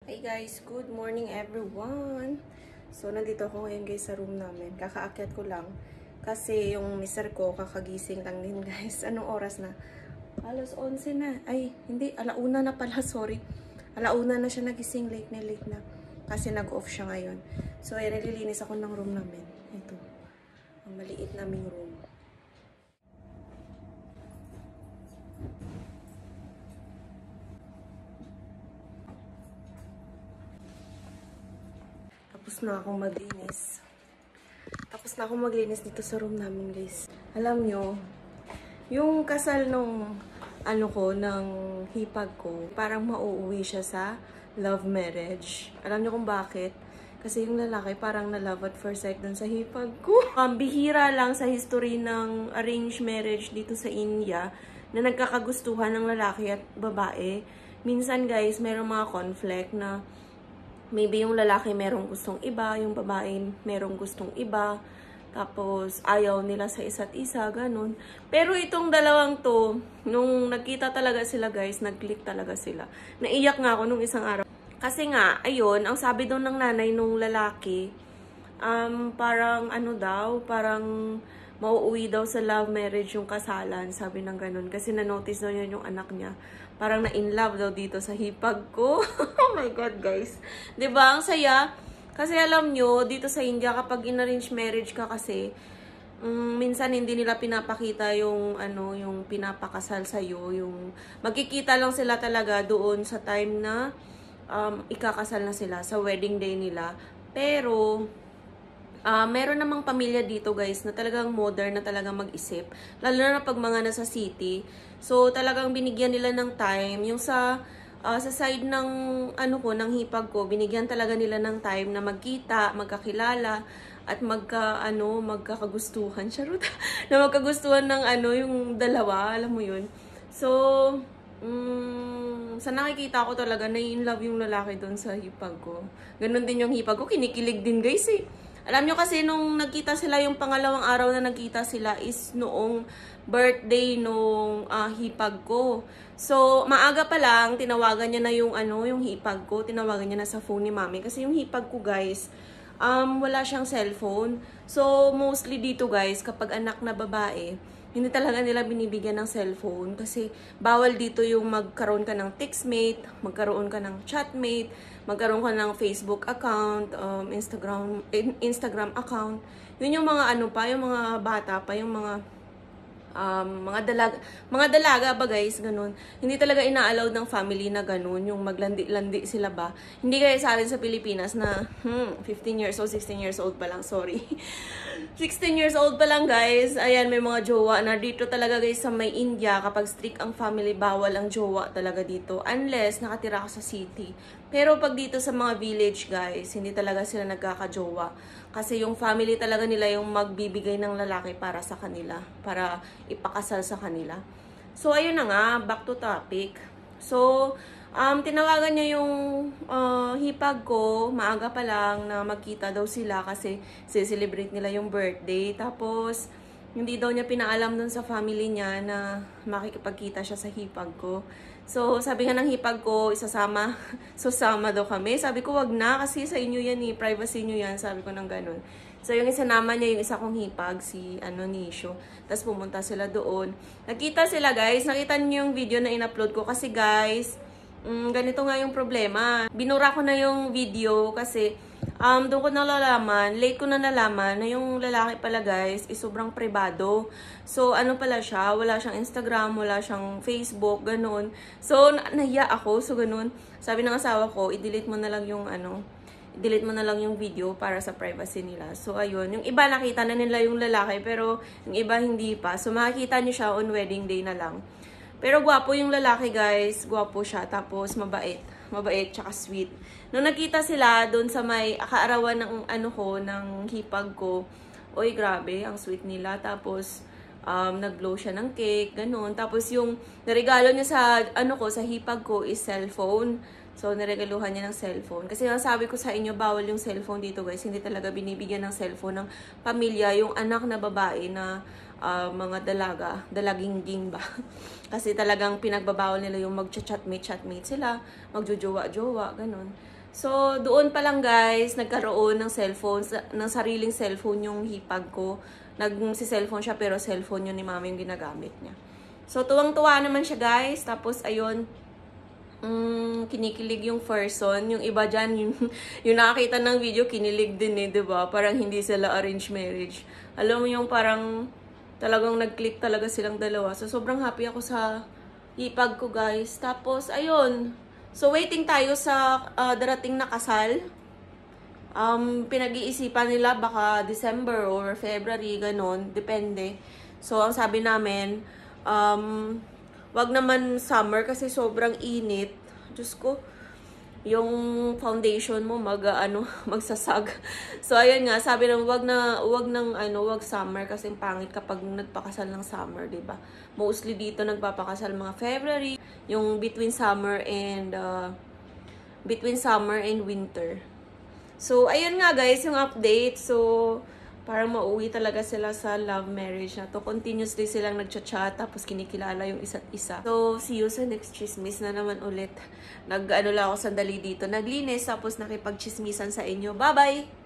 Hi guys, good morning everyone. So nandito ako ngayon guys sa room namin. Kakaakyat ko lang kasi yung mister ko kakagising lang din guys. Anong oras na? Alas 11 na. Ay, hindi, alauna na pala, sorry. Alauna na siya nagising, late na. Kasi nag-off siya ngayon. So ayan, nililinis ako ng room namin. Ito. Ang maliit naming room. Tapos na akong maglinis. Tapos na akong maglinis dito sa room namin, guys. Alam nyo, yung kasal nung ng hipag ko, parang mauuwi siya sa love marriage. Alam nyo kung bakit? Kasi yung lalaki parang na-love at first sight dun sa hipag ko. Bihira lang sa history ng arranged marriage dito sa India na nagkakagustuhan ng lalaki at babae. Minsan, guys, mayroong mga conflict na maybe yung lalaki merong gustong iba, yung babae merong gustong iba, tapos ayaw nila sa isa't isa, ganun. Pero itong dalawang to, nung nagkita talaga sila guys, nag-click talaga sila. Naiyak nga ako nung isang araw. Kasi nga, ayun, ang sabi daw ng nanay nung lalaki, parang parang mauuwi daw sa love marriage yung kasalan, sabi ng ganun. Kasi na-notice daw yun yung anak niya. Parang na-in love daw dito sa hipag ko. Oh my God, guys. 'Di ba? Ang saya. Kasi alam nyo, dito sa India, kapag in-arrange marriage ka kasi, minsan hindi nila pinapakita yung, yung pinapakasal sa'yo. Yung magkikita lang sila talaga doon sa time na ikakasal na sila, sa wedding day nila. Pero meron namang pamilya dito guys na talagang modern na talagang mag-isip. Lalo na pag mga nasa city. So talagang binigyan nila ng time. Yung sa side ng ng hipag ko, binigyan talaga nila ng time na magkita, magkakilala at magkakagustuhan. Charot. Na magkagustuhan ng yung dalawa, alam mo yun. So sa nakikita ko talaga na in love yung lalaki doon sa hipag ko. Ganon din yung hipag ko, kinikilig din guys eh. Alam nyo kasi nung nagkita sila, yung pangalawang araw na nagkita sila is noong birthday nung hipag ko. So, maaga pa lang, tinawagan niya na yung hipag ko. Tinawagan niya na sa phone ni mami. Kasi yung hipag ko, guys, wala siyang cellphone. So, mostly dito, guys, kapag anak na babae, hindi talaga nila binibigyan ng cellphone. Kasi bawal dito yung magkaroon ka ng textmate, magkaroon ka ng chatmate, magkaroon ka ng Facebook account, Instagram account. Yun yung mga yung mga bata pa, yung mga dalaga ba guys, ganun. Hindi talaga ina-allowed ng family na ganun, yung maglandi-landi sila ba. Hindi kaya sa atin sa Pilipinas na 15 years old, 16 years old pa lang, sorry. 16 years old pa lang guys, ayan, may mga jowa na dito talaga guys sa may India. Kapag strict ang family, bawal ang jowa talaga dito. Unless nakatira ka sa city. Pero pag dito sa mga village guys, hindi talaga sila nagkakajowa. Kasi yung family talaga nila yung magbibigay ng lalaki para sa kanila. Para ipakasal sa kanila. So, ayun na nga, back to topic. So, tinawagan niya yung hipag ko, maaga pa lang na magkita daw sila kasi celebrate nila yung birthday. Tapos, hindi daw niya pinaalam dun sa family niya na makikipagkita siya sa hipag ko. So, sabi nga ng hipag ko, susama daw kami. Sabi ko, wag na kasi sa inyo yan eh, privacy nyo yan. Sabi ko ng ganun. So, yung isinama niya, yung isa kong hipag, si Nisho. Tapos pumunta sila doon. Nakita sila guys, nakita niyo yung video na in-upload ko. Kasi guys, ganito nga yung problema. Binura ko na yung video kasi doon ko nalalaman, late ko na nalaman na yung lalaki pala guys is sobrang privado. So pala siya, wala siyang Instagram, wala siyang Facebook, ganun. So nahiya ako, so ganun. Sabi ng asawa ko, i-delete mo na lang yung delete mo na lang yung video para sa privacy nila. So ayun, yung iba nakita na nila yung lalaki pero yung iba hindi pa. So makikita niyo siya on wedding day na lang. Pero gwapo yung lalaki guys, gwapo siya, tapos mabait tsaka sweet. Nung nakita sila doon sa may kaarawan ng ng hipag ko, oy grabe, ang sweet nila. Tapos nag-blow siya ng cake, ganun. Tapos yung naregalo niya sa sa hipag ko is cellphone. So niregaluhan niya ng cellphone. Kasi sabi ko sa inyo, bawal yung cellphone dito guys. Hindi talaga binibigyan ng cellphone ng pamilya yung anak na babae na mga dalagingging ba. Kasi talagang pinagbabawal nila yung mag-chatmate sila, magjojowa-jowa, ganun. So, doon pa lang guys, nagkaroon ng cellphone, ng sariling cellphone yung hipag ko. Si-cellphone siya pero cellphone yun ni mama yung ginagamit niya. So, tuwang-tuwa naman siya guys. Tapos, ayun, kinikilig yung person. Yung iba dyan, yung nakakita ng video, kinilig din eh, diba? Parang hindi sila arranged marriage. Alam mo yung parang talagang nag-click talaga silang dalawa. So, sobrang happy ako sa hipag ko guys. Tapos, ayun. So, waiting tayo sa darating na kasal. Pinag-iisipan nila baka December or February, ganon. Depende. So, ang sabi namin, wag naman summer kasi sobrang init. Diyos ko, yung foundation mo magsasag. So, ayun nga, sabi nang wag summer kasi pangit kapag nagpakasal ng summer, 'di ba? Mostly dito nagpapakasal mga February, yung between summer and winter. So, ayun nga guys, yung update. So, parang mauwi talaga sila sa love marriage na to. Continuously silang nagchat-chat, tapos kinikilala yung isa't isa. So, see you sa next chismis na naman ulit. Lang ako sandali dito. Naglinis, tapos nakipag-chismisan sa inyo. Bye-bye!